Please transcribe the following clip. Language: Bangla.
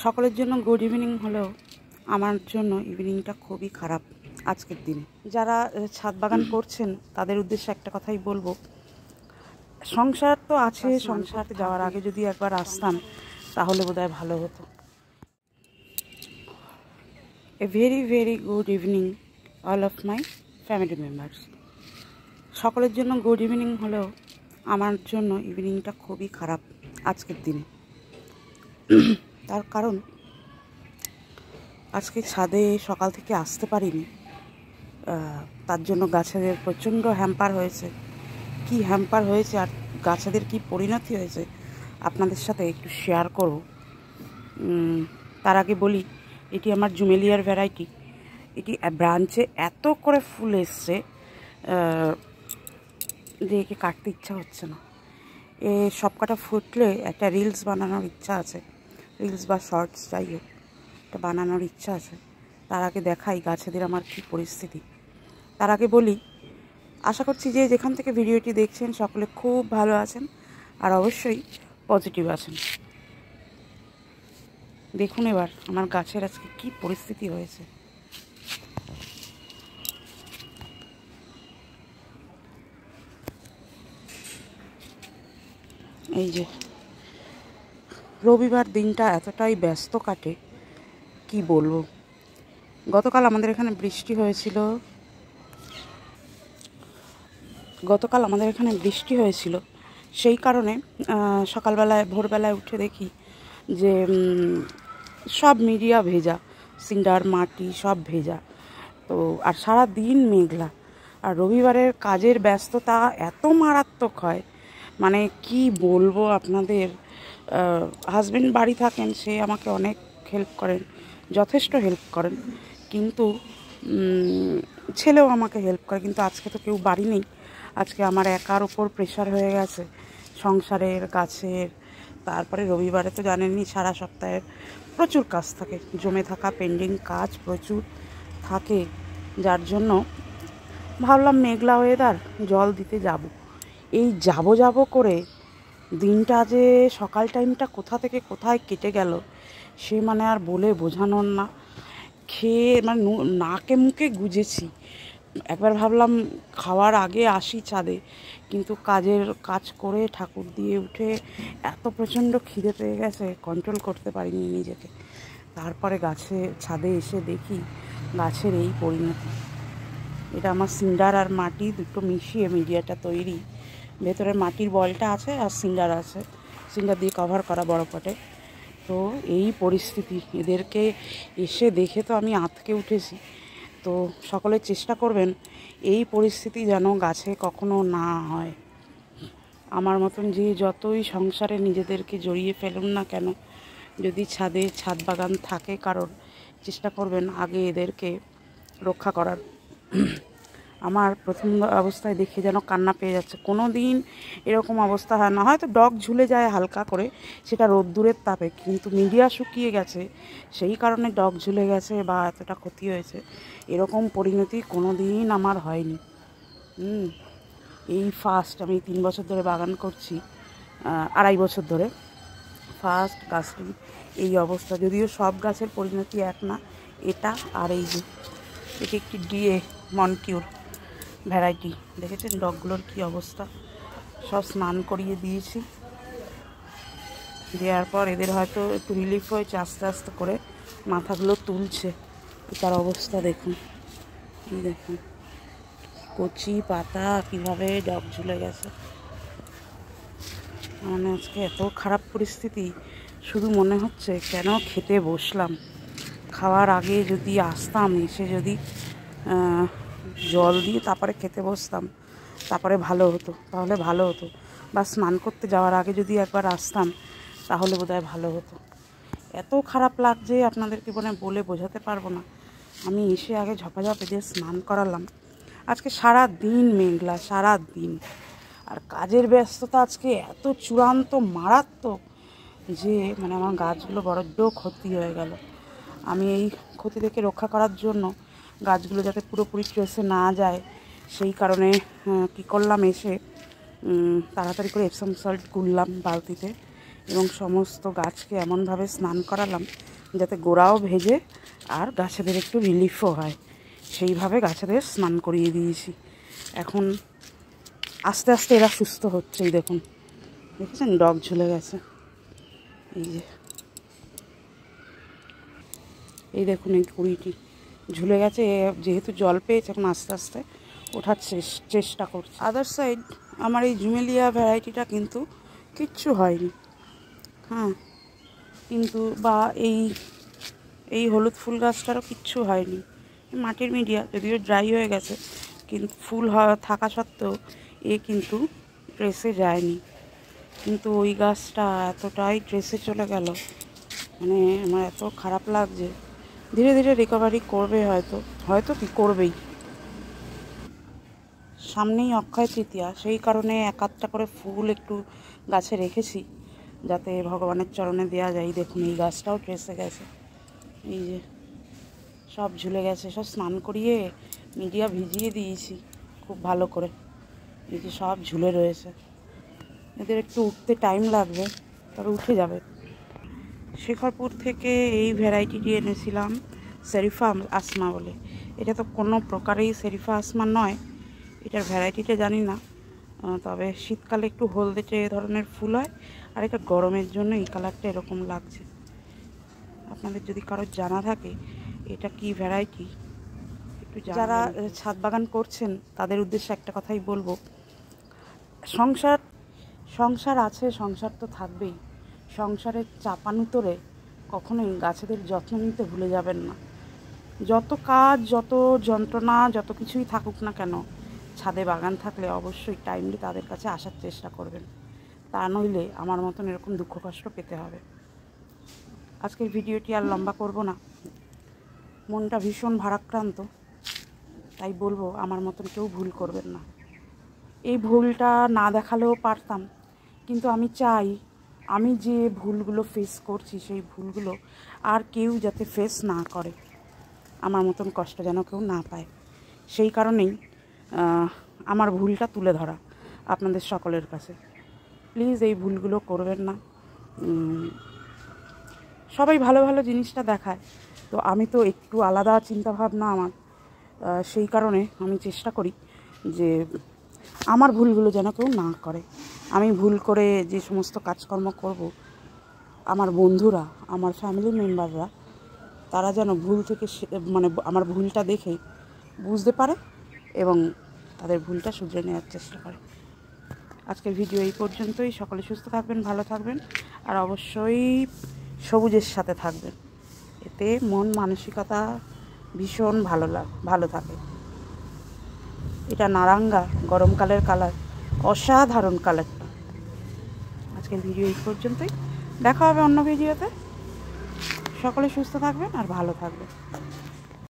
সকলের জন্য গুড ইভিনিং হলেও আমার জন্য ইভিনিংটা খুবই খারাপ আজকের দিনে। যারা ছাদ বাগান করছেন তাদের উদ্দেশ্যে একটা কথাই বলবো, সংসার তো আছে, সংসার যাওয়ার আগে যদি একবার আসতাম তাহলে বোধহয় ভালো হতো। A very very good evening all of my family members. সকলের জন্য গুড ইভিনিং হলেও আমার জন্য ইভিনিংটা খুবই খারাপ আজকের দিনে। তার কারণ আজকে ছাদে সকাল থেকে আসতে পারিনি, তার জন্য গাছেদের প্রচণ্ড হ্যাম্পার হয়েছে। কি হ্যাম্পার হয়েছে আর গাছেদের কি পরিণতি হয়েছে আপনাদের সাথে একটু শেয়ার করব। তার আগে বলি, এটি আমার জুমেলিয়ার ভ্যারাইটি। এটি ব্রাঞ্চে এত করে ফুল এসছে যে একে কাটতে ইচ্ছা হচ্ছে না। এ সব কটা ফুটলে একটা রিলস বানানোর ইচ্ছা আছে, রিলস বা শর্টস যাই হোক, একটা বানানোর ইচ্ছা আছে। তার আগে দেখাই গাছেদের আমার কী পরিস্থিতি। তার আগে বলি, আশা করছি যে যেখান থেকে ভিডিওটি দেখছেন সকলে খুব ভালো আছেন আর অবশ্যই পজিটিভ আছেন। দেখুন এবার আমার গাছের আজকে কী পরিস্থিতি হয়েছে। এই যে রবিবার দিনটা এতটাই ব্যস্ত কাটে কি বলবো। গতকাল আমাদের এখানে বৃষ্টি হয়েছিল, সেই কারণে সকালবেলায় ভোরবেলায় উঠে দেখি যে সব মিডিয়া ভেজা, সিন্ডার মাটি সব ভেজা। তো আর সারা দিন মেঘলা, আর রবিবারের কাজের ব্যস্ততা এত মারাত্মক হয়, মানে কি বলবো আপনাদের। হাজবেন্ড বাড়ি থাকেন, সে আমাকে অনেক হেল্প করেন, যথেষ্ট হেল্প করেন, কিন্তু ছেলেও আমাকে হেল্প করে। কিন্তু আজকে তো কেউ বাড়ি নেই, আজকে আমার একার ওপর প্রেশার হয়ে গেছে সংসারের, গাছের। তারপরে রবিবারে তো জানেনই সারা সপ্তাহের প্রচুর কাজ থাকে, জমে থাকা পেন্ডিং কাজ প্রচুর থাকে, যার জন্য ভাবলাম মেঘলা ওয়েদার, জল দিতে যাব। এই যাব করে দিনটা যে সকাল টাইমটা কোথা থেকে কোথায় কেটে গেল সে মানে আর বলে বোঝানোর না। খেয়ে মানে নাকে মুখে গুজেছি। একবার ভাবলাম খাওয়ার আগে আসি ছাদে, কিন্তু কাজ করে ঠাকুর দিয়ে উঠে এত প্রচণ্ড খিদে পেয়ে গেছে, কন্ট্রোল করতে পারিনি নিজেকে। তারপরে ছাদে এসে দেখি গাছের এই পরিণতি। এটা আমার সিন্ডার আর মাটি দুটো মিশিয়ে মিডিয়াটা তৈরি। ভেতরে মাটির বলটা আছে আর সিন্ডার আছে, সিন্ডার দিয়ে কভার করা বড় পটে। তো এই পরিস্থিতি, এদেরকে এসে দেখে তো আমি আঁতকে উঠেছি। তো সকলে চেষ্টা করবেন এই পরিস্থিতি যেন গাছে কখনো না হয়। আমার মতন যে যতই সংসারে নিজেদেরকে জড়িয়ে ফেলুন না কেন, যদি ছাদ বাগান থাকে কারণ, চেষ্টা করবেন আগে এদেরকে রক্ষা করার। আমার প্রথম অবস্থায় দেখে যেন কান্না পেয়ে যাচ্ছে। কোনো দিন এরকম অবস্থা হয় না, হয়তো ডগ ঝুলে যায় হালকা করে, সেটা রোদ্দুরের তাপে, কিন্তু মিডিয়া শুকিয়ে গেছে সেই কারণে ডগ ঝুলে গেছে বা এতটা ক্ষতি হয়েছে। এরকম পরিণতি কোনো দিন আমার হয়নি। এই ফার্স্ট, আমি 3 বছর ধরে বাগান করছি, 2.5 বছর ধরে ফার্স্ট গাছটি এই অবস্থা। যদিও সব গাছের পরিণতি এক না, এটা আর এই যে এটি একটি ডিএ মনকিউর ভ্যারাইটি। দেখেছেন ডগগুলোর কি অবস্থা, সব স্নান করিয়ে দিয়েছি। দেওয়ার পর এদের হয়তো একটু রিলিফ হয়েছে, আস্তে আস্তে করে মাথাগুলো তুলছে। তার অবস্থা দেখুন, কি দেখুন কচি পাতা কীভাবে ডগ ঝুলে গেছে। মানে আজকে এত খারাপ পরিস্থিতি, শুধু মনে হচ্ছে কেন খেতে বসলাম। খাওয়ার আগে যদি আসতাম, এসে যদি জল দিয়ে তারপরে খেতে বসতাম, তারপরে তাহলে ভালো হতো। বা স্নান করতে যাওয়ার আগে যদি একবার আসতাম তাহলে বোধহয় ভালো হতো। এত খারাপ লাগছে আপনাদেরকে বলে বোঝাতে পারবো না। আমি এসে আগে ঝপাঝপ এদের স্নান করালাম। আজকে সারা দিন মেঘলা, সারা দিন, আর কাজের ব্যস্ততা আজকে এত চূড়ান্ত মারাত্মক যে মানে আমার গাছগুলো বড্ড ক্ষতি হয়ে গেল। আমি এই ক্ষতি থেকে রক্ষা করার জন্য গাছগুলো যাতে পুরোপুরি ট্রেসে না যায় সেই কারণে কী করলাম, এসে তাড়াতাড়ি করে এপসম সল্ট গুললাম বালতিতে এবং সমস্ত গাছকে এমনভাবে স্নান করালাম যাতে গোড়াও ভেজে আর গাছেদের একটু রিলিফও হয়, সেইভাবে গাছেদের স্নান করিয়ে দিয়েছি। এখন আস্তে আস্তে এরা সুস্থ হচ্ছে। এই দেখুন, দেখেছেন ডগ ঝুলে গেছে। এই দেখুন এই কুড়িটি ঝুলে গেছে, যেহেতু জল পেয়েছে এখন আস্তে আস্তে ওঠার চেষ্টা করছে। আদার সাইড আমার এই জুমেলিয়া ভ্যারাইটিটা কিন্তু কিচ্ছু হয়নি, হ্যাঁ, কিন্তু বা এই হলুদ ফুল গাছটারও কিচ্ছু হয়নি। মাটির মিডিয়া যদিও ড্রাই হয়ে গেছে, কিন্তু ফুল থাকা সত্ত্বেও কিন্তু ট্রেসে যায়নি। কিন্তু ওই গাছটা এতটাই ট্রেসে চলে গেল, মানে আমার এত খারাপ লাগছে। ধীরে ধীরে রিকভারি করবে, হয়তো কি করবেই। সামনেই অক্ষয় তৃতীয়া, সেই কারণে এক আধটা করে ফুল একটু গাছে রেখেছি যাতে ভগবানের চরণে দেওয়া যায়। দেখুন এই গাছটাও ট্রেসে গেছে, এই যে সব ঝুলে গেছে। সব স্নান করিয়ে মিডিয়া ভিজিয়ে দিয়েছি খুব ভালো করে, এই যে সব ঝুলে রয়েছে। এদের একটু উঠতে টাইম লাগবে, তবে উঠে যাবে। শেখরপুর থেকে এই ভ্যারাইটিটি এনেছিলাম, সেরিফা আসমা বলে। এটা তো কোনো প্রকারেই সেরিফা আসমা নয়, এটার ভ্যারাইটিটা জানি না, তবে শীতকালে একটু হলদেটে ধরনের ফুল হয়, আর এটা গরমের জন্য এই কালারটা এরকম লাগছে। আপনাদের যদি কারোর জানা থাকে এটা কি ভ্যারাইটি একটু, যারা ছাদ বাগান করছেন তাদের উদ্দেশ্যে একটা কথাই বলবো, সংসার আছে, সংসার তো থাকবেই। সংসারের চাপানুতরে কখনোই গাছেদের যত্ন নিতে ভুলে যাবেন না। যত কাজ, যত যন্ত্রণা, যত কিছুই থাকুক না কেন, ছাদে বাগান থাকলে অবশ্যই টাইমলি তাদের কাছে আসার চেষ্টা করবেন, তা নইলে আমার মতন এরকম দুঃখ কষ্ট পেতে হবে। আজকের ভিডিওটি আর লম্বা করব না, মনটা ভীষণ ভারাক্রান্ত, তাই বলবো আমার মতন কেউ ভুল করবেন না। এই ভুলটা না দেখালেও পারতাম, কিন্তু আমি চাই আমি যে ভুলগুলো ফেস করছি সেই ভুলগুলো আর কেউ যাতে ফেস না করে, আমার মতন কষ্ট যেন কেউ না পায়। সেই কারণেই আমার ভুলটা তুলে ধরা আপনাদের সকলের কাছে। প্লিজ এই ভুলগুলো করবেন না। সবাই ভালো ভালো জিনিসটা দেখায়, তো আমি তো একটু আলাদা চিন্তাভাবনা আমার, সেই কারণে আমি চেষ্টা করি যে আমার ভুলগুলো যেন কেউ না করে। আমি ভুল করে যে সমস্ত কাজকর্ম করব, আমার বন্ধুরা, আমার ফ্যামিলি মেম্বাররা, তারা যেন ভুল থেকে মানে আমার ভুলটা দেখে বুঝতে পারে এবং তাদের ভুলটা শুধরে নেওয়ার চেষ্টা করে। আজকের ভিডিও এই পর্যন্তই। সকলে সুস্থ থাকবেন, ভালো থাকবেন, আর অবশ্যই সবুজের সাথে থাকবেন, এতে মন মানসিকতা ভীষণ ভালো থাকে। এটা নারাঙ্গা, গরমকালের কালার, অসাধারণ কালারটা। আজকের ভিডিও এই পর্যন্তই, দেখা হবে অন্য ভিডিওতে। সকলে সুস্থ থাকবেন আর ভালো থাকবেন।